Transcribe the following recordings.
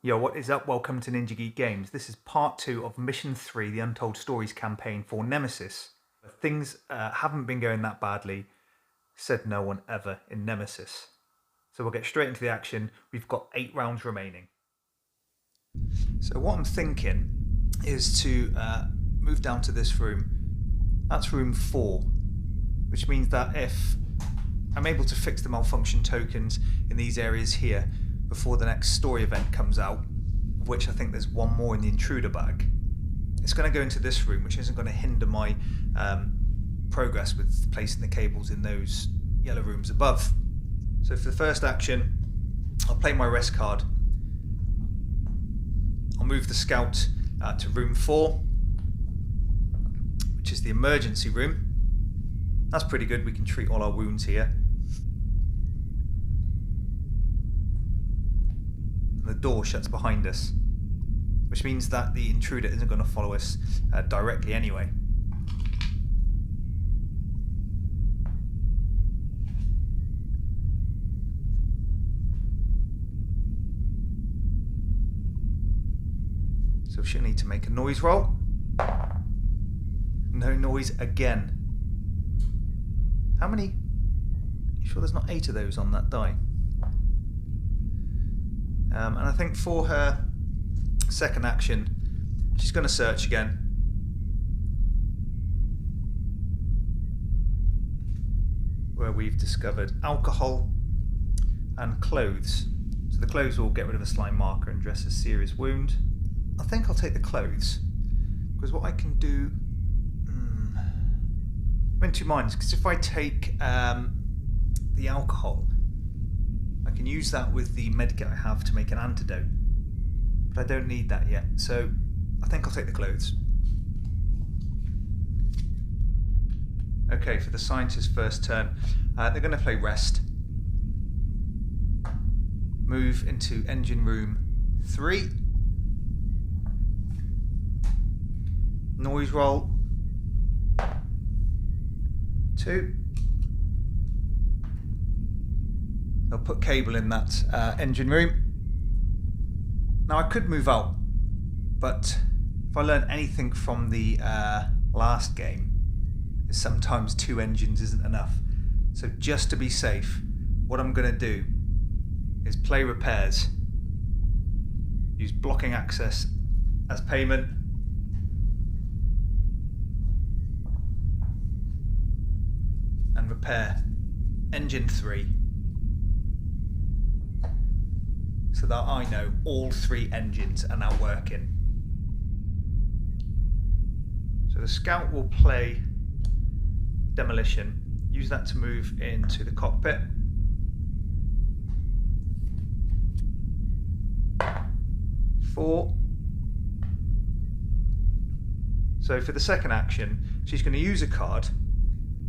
Yo, what is up? Welcome to Ninja Geek Games. This is part 2 of Mission 3, the Untold Stories campaign for Nemesis. Things haven't been going that badly, said no one ever in Nemesis. So we'll get straight into the action. We've got 8 rounds remaining. So what I'm thinking is to move down to this room. That's room 4, which means that if I'm able to fix the malfunction tokens in these areas here before the next story event comes out, of which I think there's one more in the intruder bag, it's going to go into this room, which isn't going to hinder my progress with placing the cables in those yellow rooms above. So for the first action, I'll play my rest card. I'll move the scout to room 4, which is the emergency room. That's pretty good, we can treat all our wounds here. And the door shuts behind us, which means that the intruder isn't going to follow us directly anyway. So she'll need to make a noise roll. No noise again. How many? You sure there's not 8 of those on that die? And I think for her second action, she's going to search again. Where we've discovered alcohol and clothes. So the clothes will get rid of a slime marker and dress a serious wound. I think I'll take the clothes, because what I can do... I'm in two minds, because if I take the alcohol, I can use that with the medkit I have to make an antidote, but I don't need that yet, so I think I'll take the clothes. Okay, for the scientist's first turn, they're going to play rest. Move into engine room 3. Noise roll 2. I'll put cable in that engine room. Now I could move out, but if I learn anything from the last game, is sometimes 2 engines isn't enough. So just to be safe, what I'm going to do is play repairs, use blocking access as payment, and repair engine 3, so that I know all 3 engines are now working. So the scout will play demolition, use that to move into the cockpit. Four. So for the second action, she's going to use a card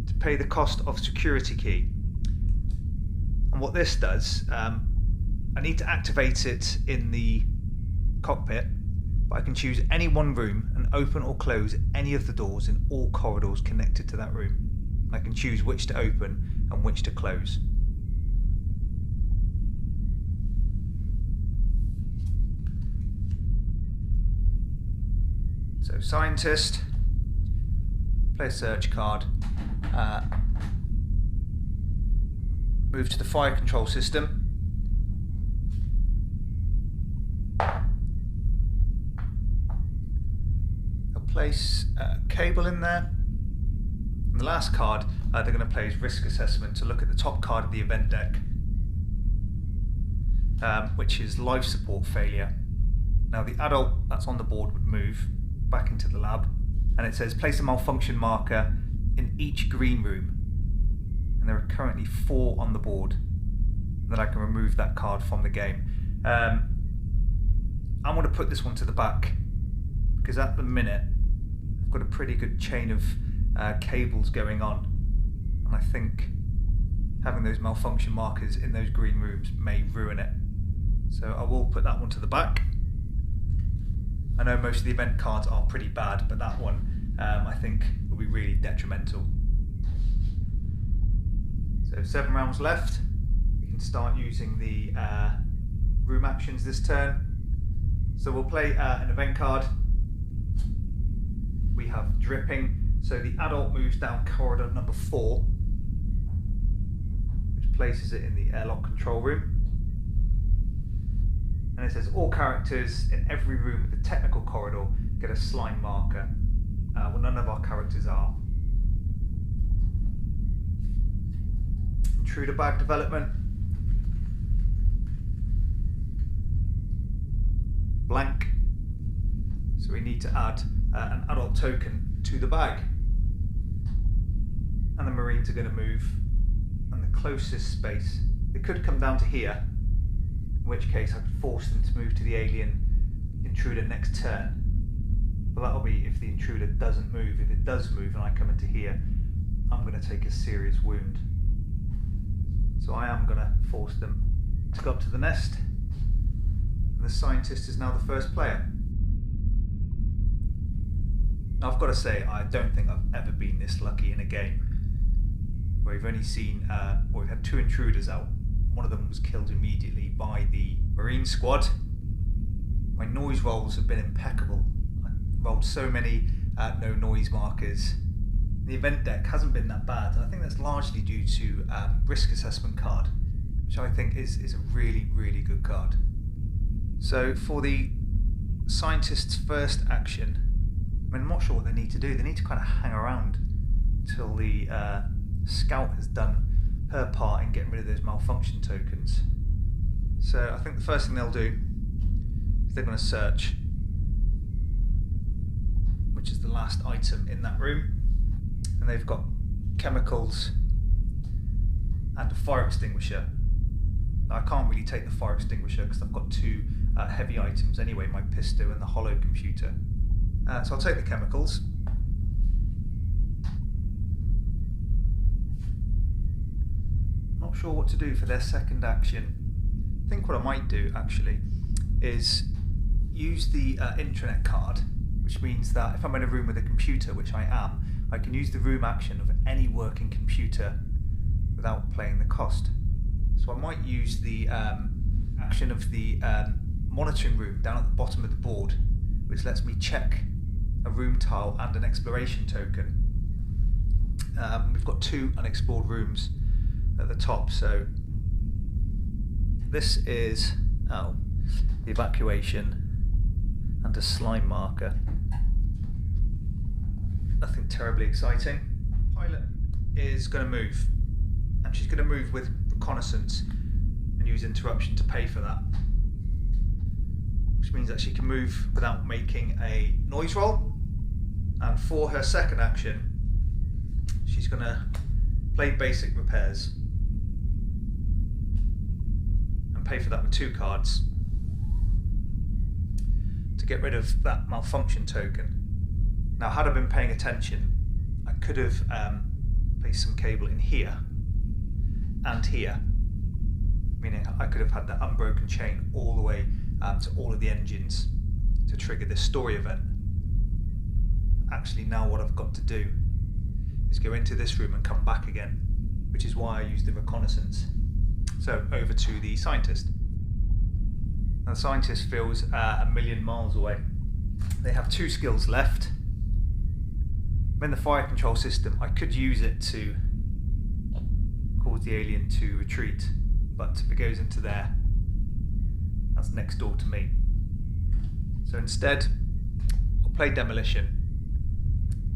to pay the cost of security key. And what this does, I need to activate it in the cockpit, but I can choose any one room and open or close any of the doors in all corridors connected to that room. I can choose which to open and which to close. So scientist, play a search card, move to the fire control system. I'll place a cable in there. And the last card they're going to play is risk assessment to look at the top card of the event deck, which is life support failure. Now the adult that's on the board would move back into the lab, and it says place a malfunction marker in each green room, and there are currently 4 on the board, and then I can remove that card from the game. I'm going to put this one to the back, because at the minute I've got a pretty good chain of cables going on, and I think having those malfunction markers in those green rooms may ruin it. So I will put that one to the back. I know most of the event cards are pretty bad, but that one I think will be really detrimental. So 7 rounds left. We can start using the room actions this turn. So we'll play an event card. We have dripping. So the adult moves down corridor number 4, which places it in the airlock control room. And it says all characters in every room with the technical corridor get a slime marker. Well, none of our characters are. Intruder bag development. Blank. So we need to add an adult token to the bag. And the Marines are going to move. And the closest space, they could come down to here, in which case I could force them to move to the alien intruder next turn. But that'll be if the intruder doesn't move. If it does move and I come into here, I'm going to take a serious wound. So I am going to force them to go up to the nest. And the scientist is now the first player. Now I've got to say, I don't think I've ever been this lucky in a game where we've only seen, we've had 2 intruders out. One of them was killed immediately by the Marine squad. My noise rolls have been impeccable. I rolled so many no noise markers. The event deck hasn't been that bad, and I think that's largely due to risk assessment card, which I think is a really, really good card. So for the scientist's first action, I mean, I'm not sure what they need to do. They need to kind of hang around until the scout has done her part in getting rid of those malfunction tokens. So I think the first thing they'll do is they're going to search, which is the last item in that room. And they've got chemicals and a fire extinguisher. Now, I can't really take the fire extinguisher because I've got 2 heavy items anyway, my pistol and the hollow computer. So I'll take the chemicals. Not sure what to do for their second action. I think what I might do actually is use the intranet card, which means that if I'm in a room with a computer, which I am, I can use the room action of any working computer without paying the cost. So I might use the action of the monitoring room down at the bottom of the board, which lets me check a room tile and an exploration token. We've got 2 unexplored rooms at the top, so this is the evacuation and a slime marker. Nothing terribly exciting. Pilot is going to move, and she's going to move with reconnaissance and use interruption to pay for that, which means that she can move without making a noise roll. And for her second action, she's going to play basic repairs and pay for that with 2 cards to get rid of that malfunction token. Now, had I been paying attention, I could have placed some cable in here and here, meaning I could have had that unbroken chain all the way to all of the engines to trigger this story event. Actually, now what I've got to do is go into this room and come back again, which is why I used the reconnaissance. So over to the scientist. Now, the scientist feels a million miles away. They have 2 skills left. In the fire control system, I could use it to cause the alien to retreat, but if it goes into there, that's next door to me. So instead, I'll play demolition,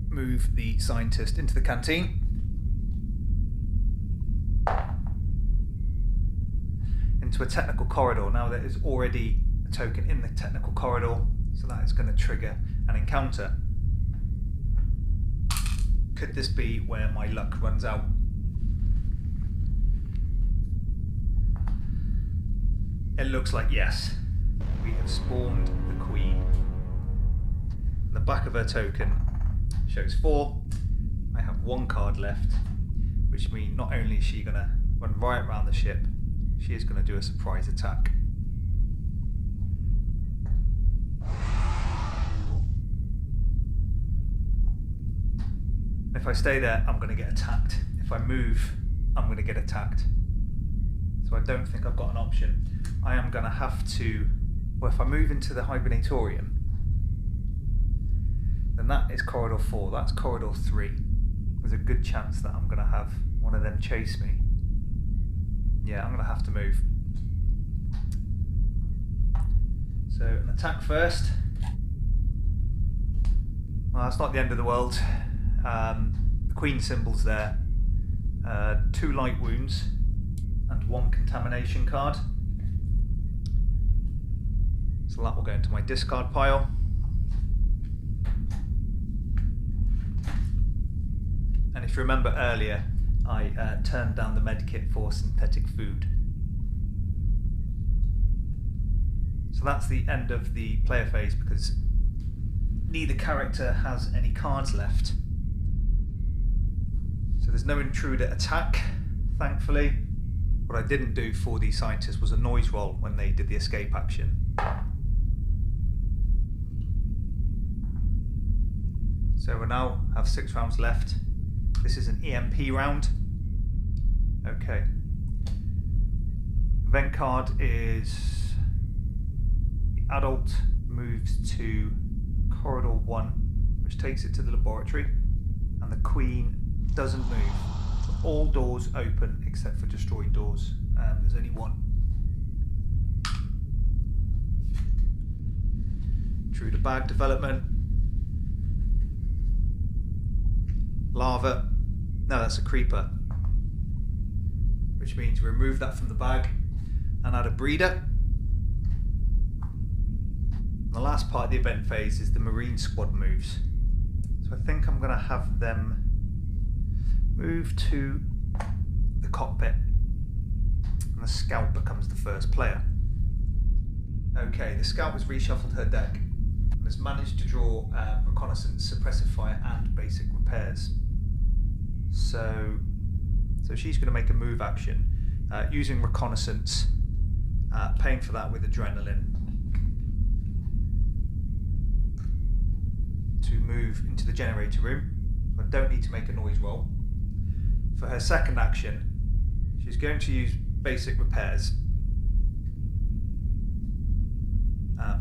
move the scientist into the canteen, into a technical corridor. Now there is already a token in the technical corridor, so that is going to trigger an encounter. Could this be where my luck runs out? It looks like yes. We have spawned the Queen. The back of her token shows 4. I have 1 card left, which means not only is she going to run right around the ship, she is going to do a surprise attack. If I stay there, I'm going to get attacked. If I move, I'm going to get attacked. So I don't think I've got an option. I am going to have to Well, if I move into the hibernatorium, then that is corridor 4, that's corridor 3. There's a good chance that I'm going to have one of them chase me. Yeah, I'm going to have to move. So, an attack first. Well, that's not the end of the world. The Queen symbol's there. 2 light wounds and 1 contamination card. So that will go into my discard pile. And if you remember earlier, I turned down the medkit for synthetic food. So that's the end of the player phase because neither character has any cards left. So there's no intruder attack, thankfully. What I didn't do for the scientists was a noise roll when they did the escape action. So we now have 6 rounds left. This is an EMP round. Okay. Event card is the adult moves to corridor 1, which takes it to the laboratory, and the Queen doesn't move. So all doors open except for destroyed doors. There's only one. Intruder bag development. Lava. No, that's a creeper. Which means we remove that from the bag and add a breeder. And the last part of the event phase is the Marine squad moves. So I think I'm going to have them move to the cockpit. And the scout becomes the first player. Okay, the scout has reshuffled her deck and has managed to draw reconnaissance, suppressive fire and basic repairs. So she's going to make a move action using reconnaissance, paying for that with adrenaline to move into the generator room. I don't need to make a noise roll. For her second action, she's going to use basic repairs,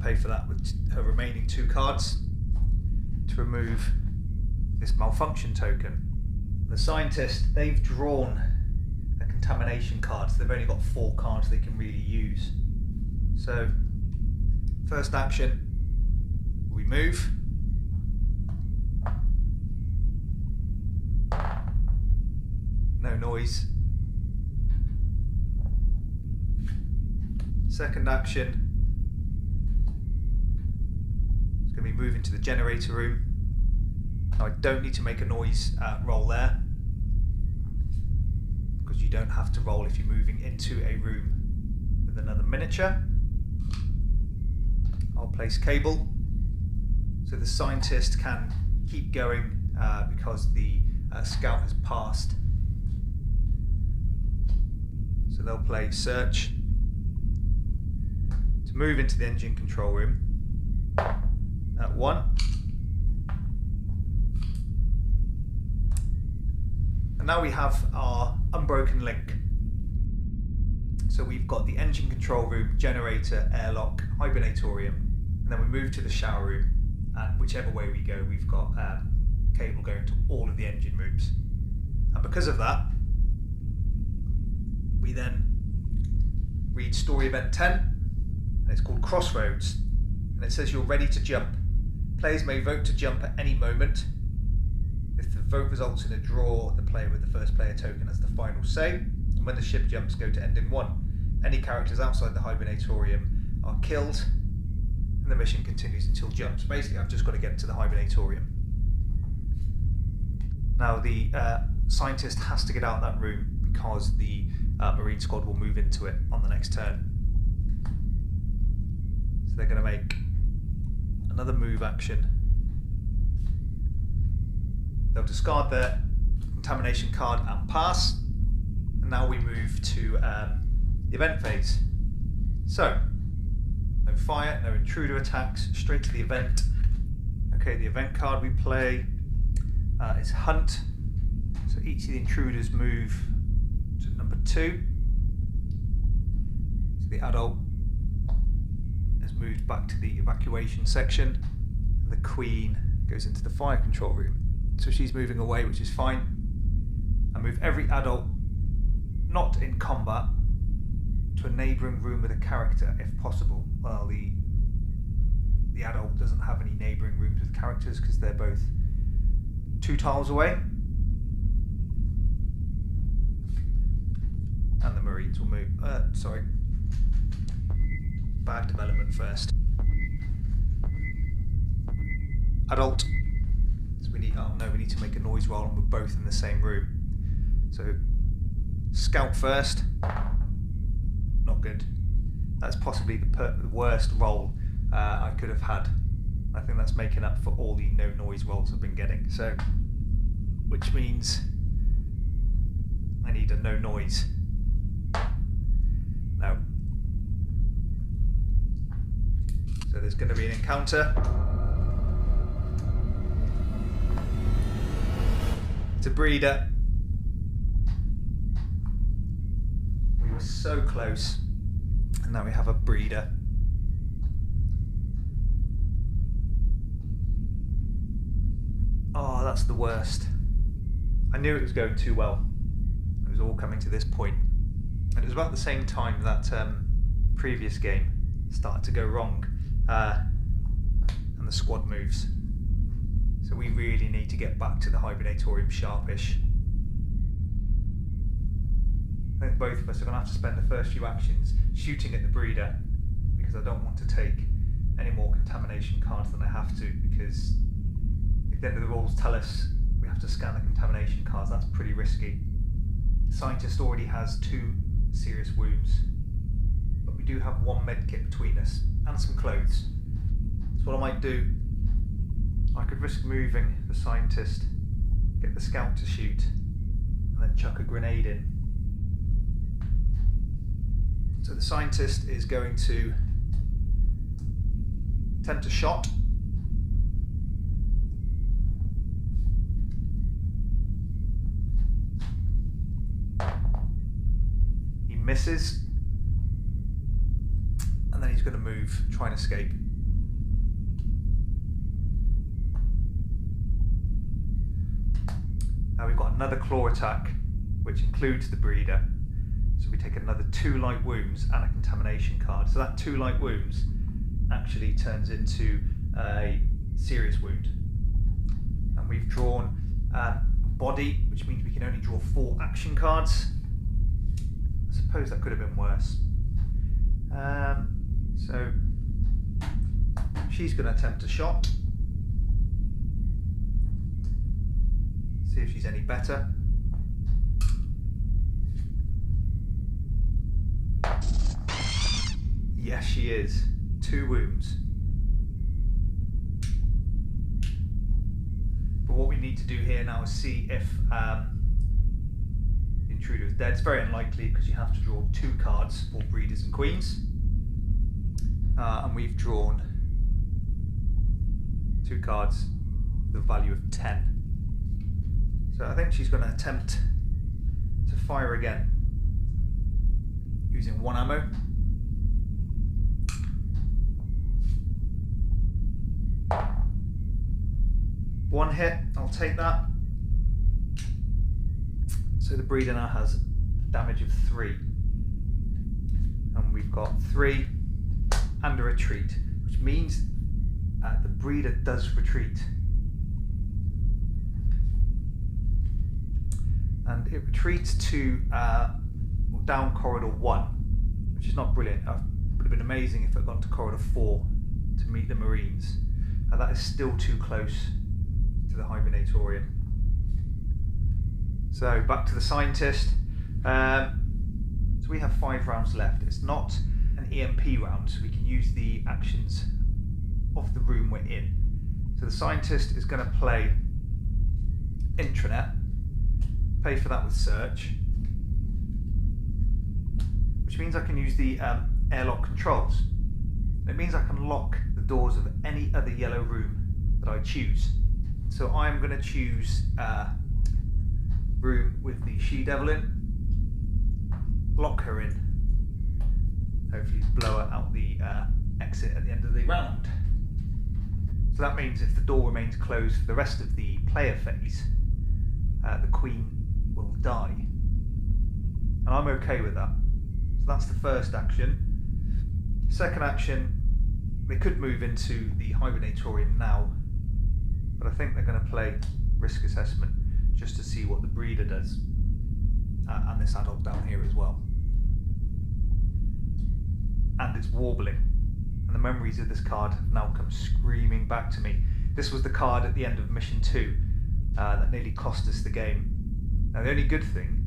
pay for that with her remaining 2 cards to remove this malfunction token. The scientist, they've drawn a contamination card, so they've only got 4 cards they can really use. So, first action, we move. No noise. Second action, it's going to be moving to the generator room. Now I don't need to make a noise roll there, because you don't have to roll if you're moving into a room with another miniature. I'll place cable so the scientist can keep going because the scout has passed. So they'll play search to move into the engine control room at 1. And now we have our unbroken link. So we've got the engine control room, generator, airlock, hibernatorium, and then we move to the shower room, and whichever way we go, we've got cable going to all of the engine rooms. And because of that, we then read story event 10, and it's called Crossroads, and it says you're ready to jump. Players may vote to jump at any moment. If the vote results in a draw, the player with the first player token has the final say, and when the ship jumps, go to ending 1. Any characters outside the hibernatorium are killed, and the mission continues until jump. So basically I've just got to get to the hibernatorium. Now the scientist has to get out of that room because the Marine squad will move into it on the next turn. So they're going to make another move action. They'll discard their contamination card and pass. And now we move to the event phase. So, no fire, no intruder attacks, straight to the event. Okay, the event card we play is Hunt. So each of the intruders move to number 2. So the adult has moved back to the evacuation section. The Queen goes into the fire control room. So she's moving away, which is fine. I move every adult not in combat to a neighbouring room with a character, if possible. Well, the adult doesn't have any neighbouring rooms with characters because they're both 2 tiles away. And the Marines will move. Sorry. Bad development first. Adult. So we need. Oh no, we need to make a noise roll, and we're both in the same room. So scout first. Not good. That's possibly the worst roll I could have had. I think that's making up for all the no noise rolls I've been getting. So, which means I need a no noise. No. So there's going to be an encounter. It's a breeder. We were so close, and now we have a breeder. Oh, that's the worst. I knew it was going too well. It was all coming to this point. And it was about the same time that previous game started to go wrong, and the squad moves. So we really need to get back to the Hibernatorium sharpish. I think both of us are going to have to spend the first few actions shooting at the breeder, because I don't want to take any more contamination cards than I have to, because if the end of the rules tell us we have to scan the contamination cards, that's pretty risky. The scientist already has 2 serious wounds, but we do have 1 med kit between us and some clothes. So what I might do, I could risk moving the scientist, get the scout to shoot, and then chuck a grenade in. So the scientist is going to attempt a shot. He misses, and then he's going to move, try and escape. Now we've got another claw attack, which includes the breeder. So we take another 2 light wounds and a contamination card. So that 2 light wounds actually turns into a serious wound. And we've drawn a body, which means we can only draw 4 action cards. I suppose that could have been worse. So she's going to attempt a shot. See if she's any better. Yes, she is. 2 wounds. But what we need to do here now is see if the intruder is dead. It's very unlikely because you have to draw 2 cards for breeders and queens. And we've drawn 2 cards with a value of 10. So I think she's going to attempt to fire again using 1 ammo. One hit, I'll take that. So the breeder now has a damage of 3. And we've got 3 and a retreat, which means the breeder does retreat. And it retreats to down corridor 1, which is not brilliant. It would have been amazing if it had gone to corridor 4 to meet the Marines. That is still too close to the Hibernatorium. So back to the scientist. So we have 5 rounds left. It's not an EMP round, so we can use the actions of the room we're in. So the scientist is going to play intranet, pay for that with search, which means I can use the airlock controls. It means I can lock the doors of any other yellow room that I choose. So I'm going to choose room with the she-devil in, lock her in, hopefully blow her out the exit at the end of the round. So that means if the door remains closed for the rest of the player phase, the queen will die. And I'm okay with that. So that's the first action. Second action, they could move into the hibernatorium now, but I think they're going to play risk assessment just to see what the breeder does, and this adult down here as well. And it's warbling, and the memories of this card have now come screaming back to me. This was the card at the end of mission 2 that nearly cost us the game. Now the only good thing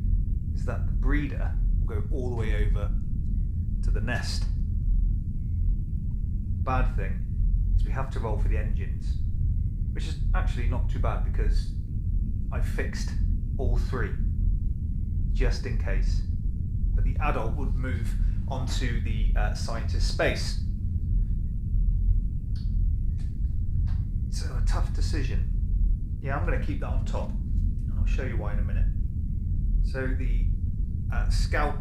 is that the breeder will go all the way over to the nest. Bad thing is we have to roll for the engines, which is actually not too bad because I fixed all 3 just in case. But the adult would move onto the scientist space. So a tough decision. Yeah, I'm going to keep that on top, and I'll show you why in a minute. So the scout,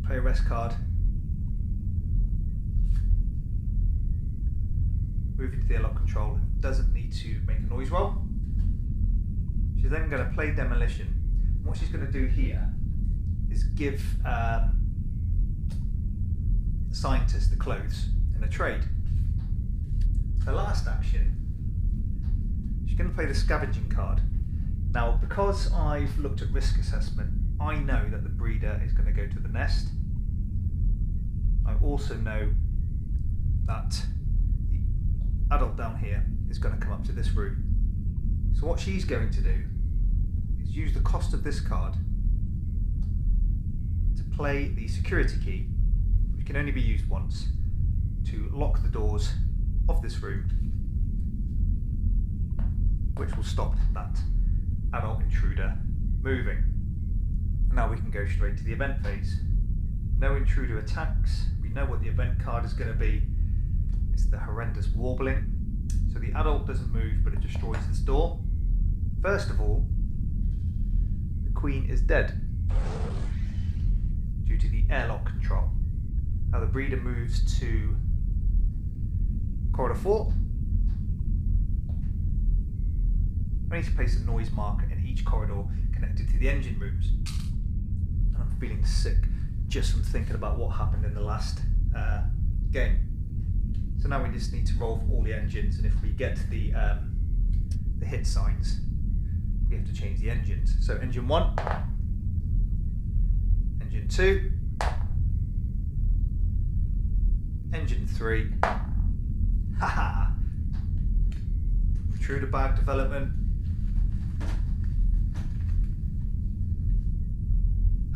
play a rest card, move into the airlock control, and doesn't need to make a noise roll. She's then going to play demolition. And what she's going to do here is give the scientist the clothes in a trade. Her last action, she's going to play the scavenging card. Now, because I've looked at risk assessment, I know that the breeder is going to go to the nest. I also know that the adult down here is going to come up to this room. So what she's going to do is use the cost of this card to play the security key, which can only be used once, to lock the doors of this room, which will stop that adult intruder moving. And now we can go straight to the event phase. No intruder attacks. We know what the event card is going to be. It's the horrendous warbling. So the adult doesn't move, but it destroys this door. First of all, the queen is dead due to the airlock control. Now the breeder moves to corridor 4. I need to place a noise marker in each corridor connected to the engine rooms. And I'm feeling sick just from thinking about what happened in the last game. So now we just need to roll for all the engines, and if we get to the hit signs, we have to change the engines. So engine 1, engine 2, engine 3. Haha! Intruder bag development.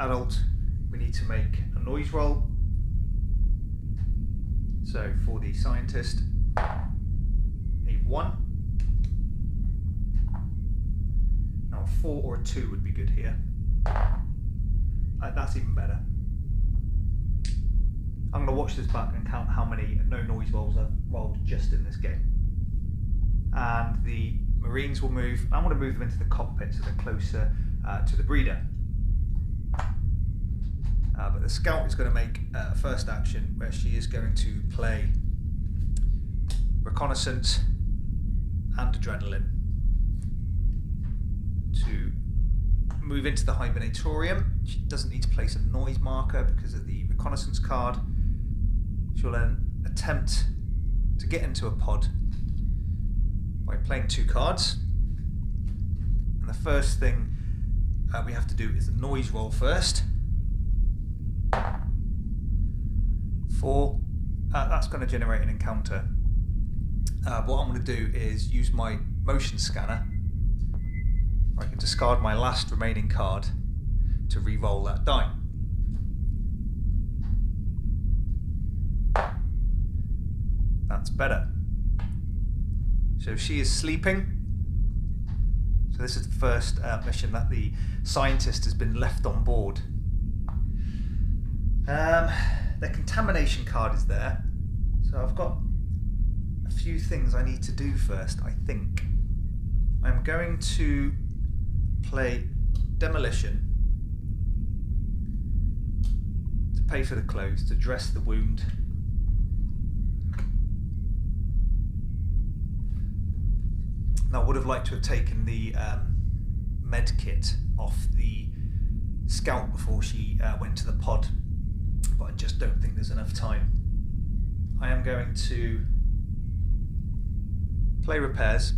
Adult, we need to make a noise roll. So for the scientist, a 1. Now a 4 or a 2 would be good here. That's even better. I'm going to watch this back and count how many no noise rolls I've rolled just in this game. And the Marines will move. I want to move them into the cockpit so they're closer to the breeder. But the scout is going to make a first action where she is going to play reconnaissance and adrenaline to move into the hibernatorium. She doesn't need to place a noise marker because of the reconnaissance card. She'll then attempt to get into a pod by playing 2 cards. And the first thing we have to do is a noise roll first. 4. That's going to generate an encounter. What I'm going to do is use my motion scanner. I can discard my last remaining card to re-roll that die. That's better. So she is sleeping. So this is the first mission that the scientist has been left on board. The contamination card is there. So I've got a few things I need to do first, I think. I'm going to play demolition to pay for the clothes, to dress the wound. Now I would have liked to have taken the med kit off the scout before she went to the pod, but I just don't think there's enough time. I am going to play repairs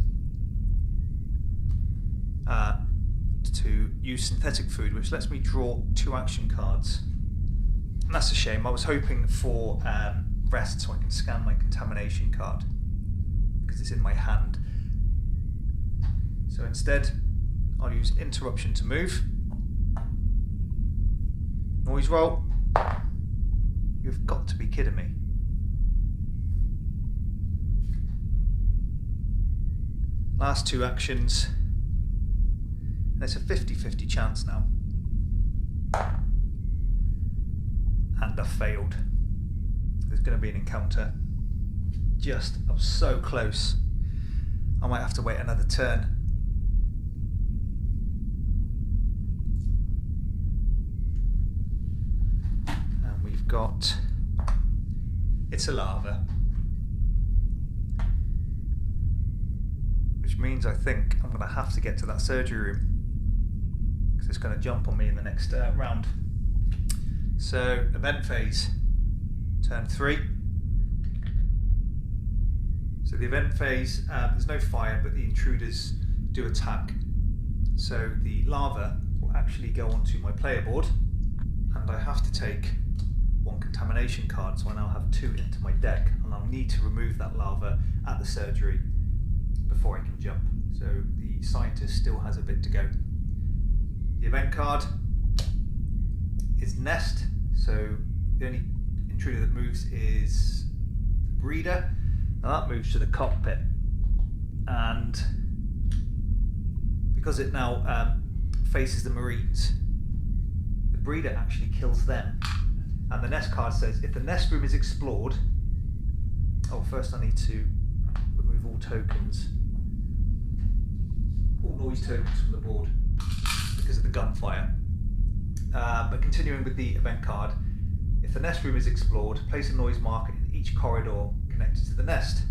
to use synthetic food, which lets me draw 2 action cards. And that's a shame. I was hoping for rest so I can scan my contamination card because it's in my hand. So instead, I'll use interruption to move. Noise roll. You've got to be kidding me. Last 2 actions. And it's a 50-50 chance now. And I failed. There's going to be an encounter. I was so close. I might have to wait another turn. And we've got... It's a lava. Which means I think I'm going to have to get to that surgery room. Because it's going to jump on me in the next round. So, event phase, turn 3. So the event phase, there's no fire, but the intruders do attack. So the lava will actually go onto my player board, and I have to take 1 contamination card, so I now have 2 into my deck, and I'll need to remove that lava at the surgery before I can jump. So the scientist still has a bit to go. The event card is nest, so the only intruder that moves is the breeder. Now that moves to the cockpit, and because it now faces the Marines, the breeder actually kills them. And the nest card says if the nest room is explored, first I need to remove all tokens, all noise tokens from the board because of the gunfire. But continuing with the event card, if the nest room is explored, place a noise marker in each corridor connected to the nest.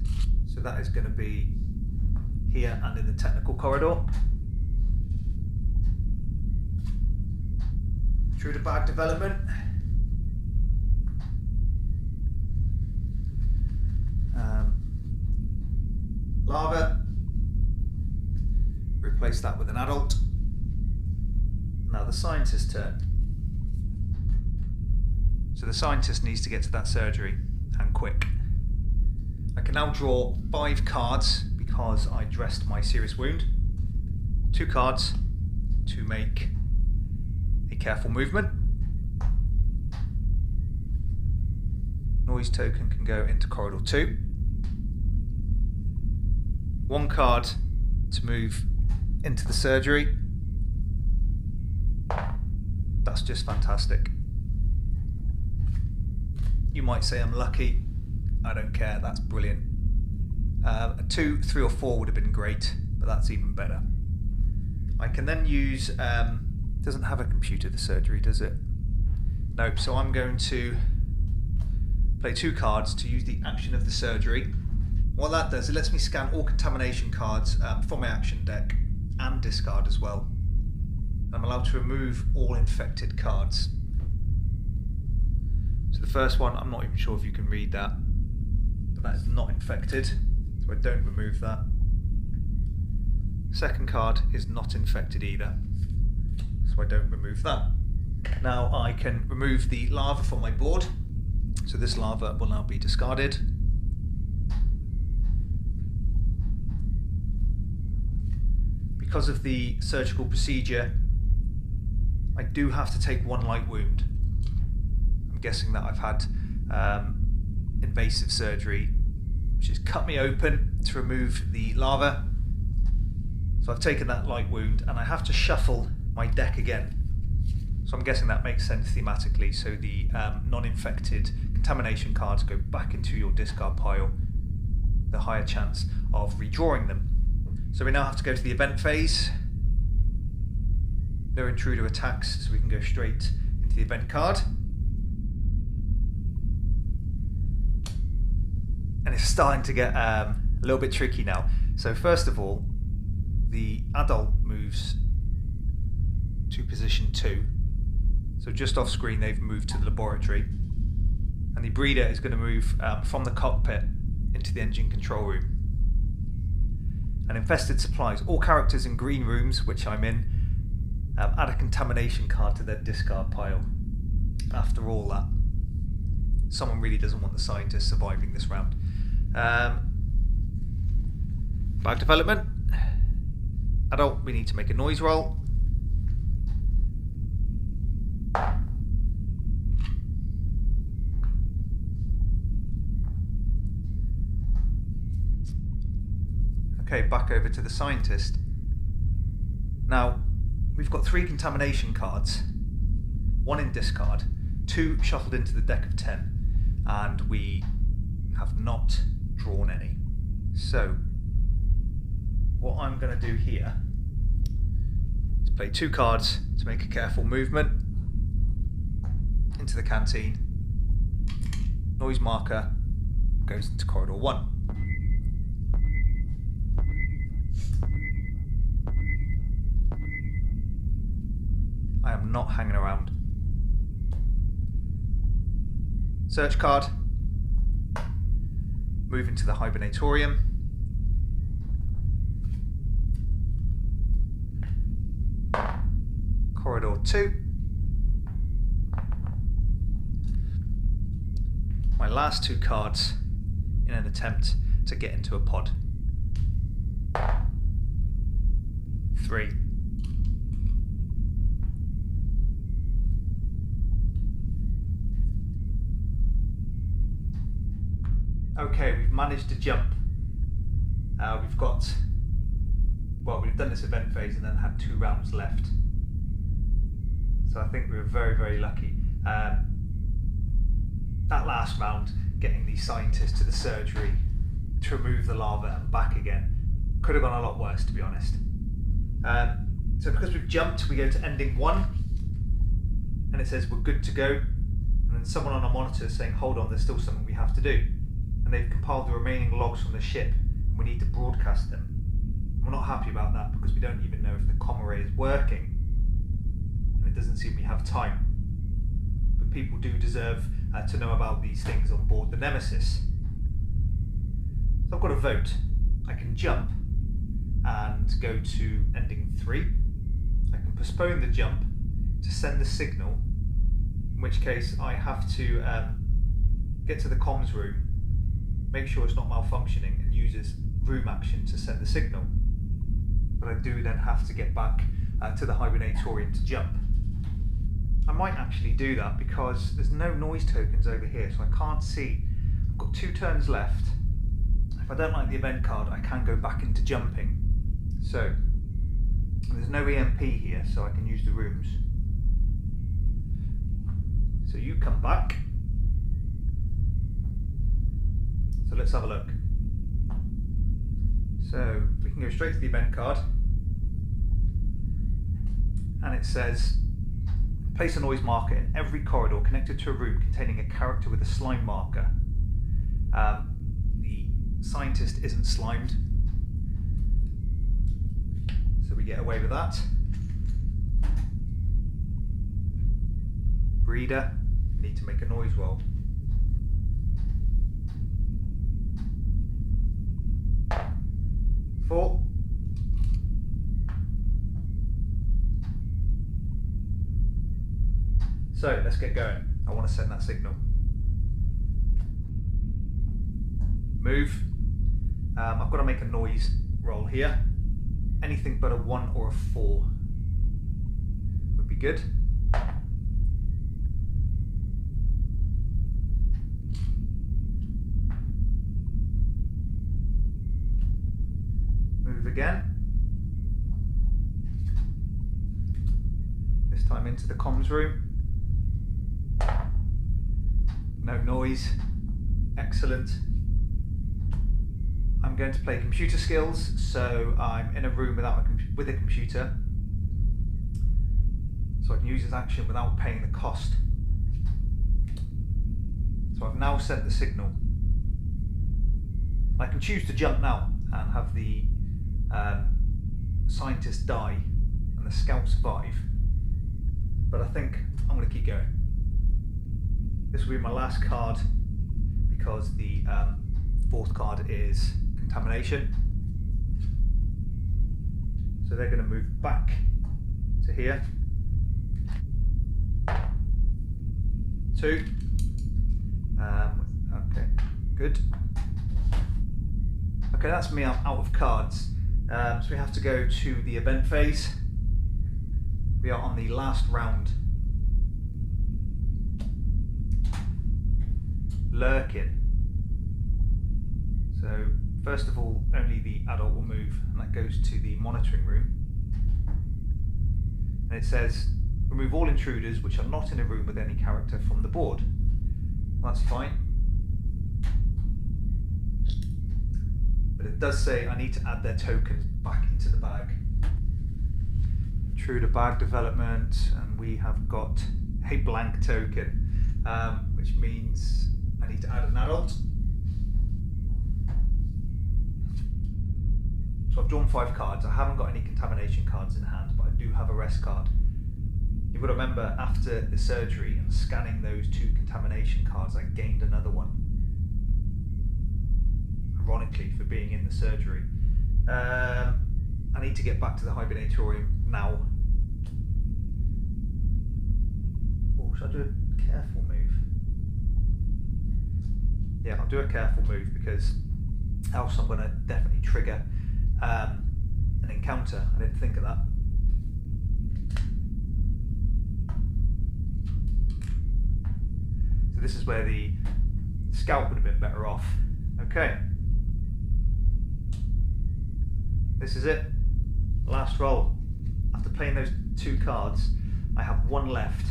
So that is going to be here and in the technical corridor. Intruder bag development. Lava. Replace that with an adult. Now the scientist's turn. So the scientist needs to get to that surgery, and quick. I can now draw 5 cards because I dressed my serious wound. 2 cards to make a careful movement. Noise token can go into corridor 2. 1 card to move into the surgery. That's just fantastic. You might say I'm lucky. I don't care, that's brilliant. A 2, 3 or 4 would have been great, but that's even better. I can then use, doesn't have a computer, the surgery, does it? Nope, so I'm going to play 2 cards to use the action of the surgery. What that does, it lets me scan all contamination cards from my action deck and discard as well. I'm allowed to remove all infected cards. So the first one, I'm not even sure if you can read that, but that is not infected, so I don't remove that. Second card is not infected either, so I don't remove that. Now I can remove the lava from my board, so this lava will now be discarded. Because of the surgical procedure, I do have to take 1 light wound. I'm guessing that I've had invasive surgery, which has cut me open to remove the lava. So I've taken that light wound, and I have to shuffle my deck again. So I'm guessing that makes sense thematically. So the non-infected contamination cards go back into your discard pile, the higher chance of redrawing them. So we now have to go to the event phase. No intruder attacks, so we can go straight into the event card. it's starting to get a little bit tricky now. So first of all, the adult moves to position 2. So just off screen they've moved to the laboratory. And the breeder is going to move from the cockpit into the engine control room. And infested supplies. All characters in green rooms, which I'm in, add a contamination card to their discard pile. After all that, someone really doesn't want the scientists surviving this round. Bag development. Adult, we need to make a noise roll. Okay, back over to the scientist. Now, we've got 3 contamination cards, 1 in discard, 2 shuffled into the deck of 10, and we have not drawn any. So, what I'm going to do here is play 2 cards to make a careful movement into the canteen. Noise marker goes into corridor 1. I am not hanging around. Search card. Move into the hibernatorium. Corridor 2. My last 2 cards in an attempt to get into a pod. 3. Okay, we've managed to jump. We've done this event phase and then had 2 rounds left. So I think we were very, very lucky. That last round, getting the scientists to the surgery to remove the lava and back again, could have gone a lot worse, to be honest. So because we've jumped, we go to ending 1, and it says we're good to go. And then someone on a monitor is saying, hold on, there's still something we have to do. And they've compiled the remaining logs from the ship, and we need to broadcast them. We're not happy about that because we don't even know if the comm array is working, and it doesn't seem we have time. But people do deserve to know about these things on board the Nemesis. So I've got a vote. I can jump and go to ending 3. I can postpone the jump to send the signal, in which case I have to get to the comms room, make sure it's not malfunctioning, and uses room action to send the signal. But I do then have to get back to the hibernatorium to jump. I might actually do that because there's no noise tokens over here, so I can't see. I've got 2 turns left. If I don't like the event card, I can go back into jumping. So, there's no EMP here, so I can use the rooms. So you come back. So let's have a look. So we can go straight to the event card, and it says place a noise marker in every corridor connected to a room containing a character with a slime marker. The scientist isn't slimed, so we get away with that. Breeder, need to make a noise roll. Four. So let's get going. I want to send that signal. Move. I've got to make a noise roll here. Anything but a 1 or a 4 would be good. Move again. This time into the comms room. No noise. Excellent. I'm going to play computer skills, so I'm in a room with a computer, so I can use this action without paying the cost. So I've now sent the signal. I can choose to jump now and have the scientist die and the scout survive, but I think I'm going to keep going. This will be my last card because the fourth card is contamination. So they're going to move back to here. 2. Okay, good. Okay, that's me out of cards. So we have to go to the event phase. We are on the last round. Lurking. So first of all, only the adult will move, and that goes to the monitoring room. And it says, remove all intruders which are not in a room with any character from the board. That's fine. But it does say I need to add their tokens back into the bag. Intruder bag development, and we have got a blank token, which means I need to add an adult. So I've drawn 5 cards. I haven't got any contamination cards in hand, but I do have a rest card. You've got to remember, after the surgery and scanning those 2 contamination cards, I gained another one. Ironically, for being in the surgery. I need to get back to the hibernatorium now. Oh, should I do a careful move? Yeah, I'll do a careful move because else I'm going to definitely trigger an encounter. I didn't think of that. So this is where the scout would have been better off. Okay. This is it. Last roll. After playing those 2 cards, I have 1 left.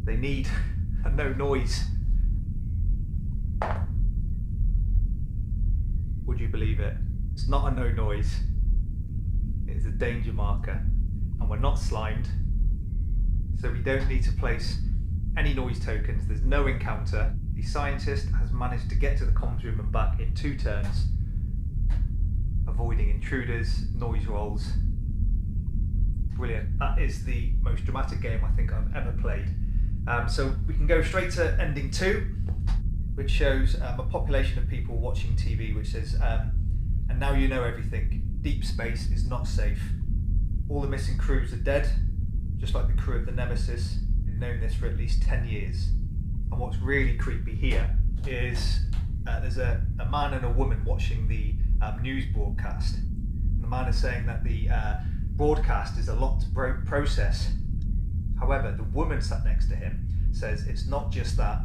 They need a no noise. Would you believe it? It's not a no noise. It is a danger marker. And we're not slimed. So we don't need to place any noise tokens. There's no encounter. The scientist has managed to get to the comms room and back in 2 turns, avoiding intruders, noise rolls. Brilliant. That is the most dramatic game I think I've ever played. So we can go straight to ending 2, which shows a population of people watching TV, which says, and now you know everything. Deep space is not safe. All the missing crews are dead, just like the crew of the Nemesis. We've known this for at least 10 years. And what's really creepy here is there's a man and a woman watching the news broadcast. And the man is saying that the broadcast is a lot to process. However, the woman sat next to him says, it's not just that.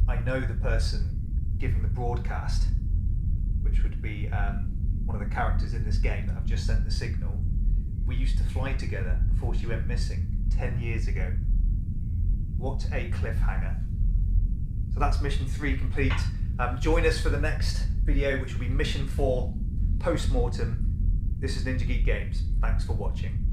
I know the person giving the broadcast, which would be one of the characters in this game that I've just sent the signal. We used to fly together before she went missing 10 years ago. What a cliffhanger. So that's mission 3 complete. Join us for the next video, which will be mission 4, post-mortem. This is Ninja Geek Games. Thanks for watching.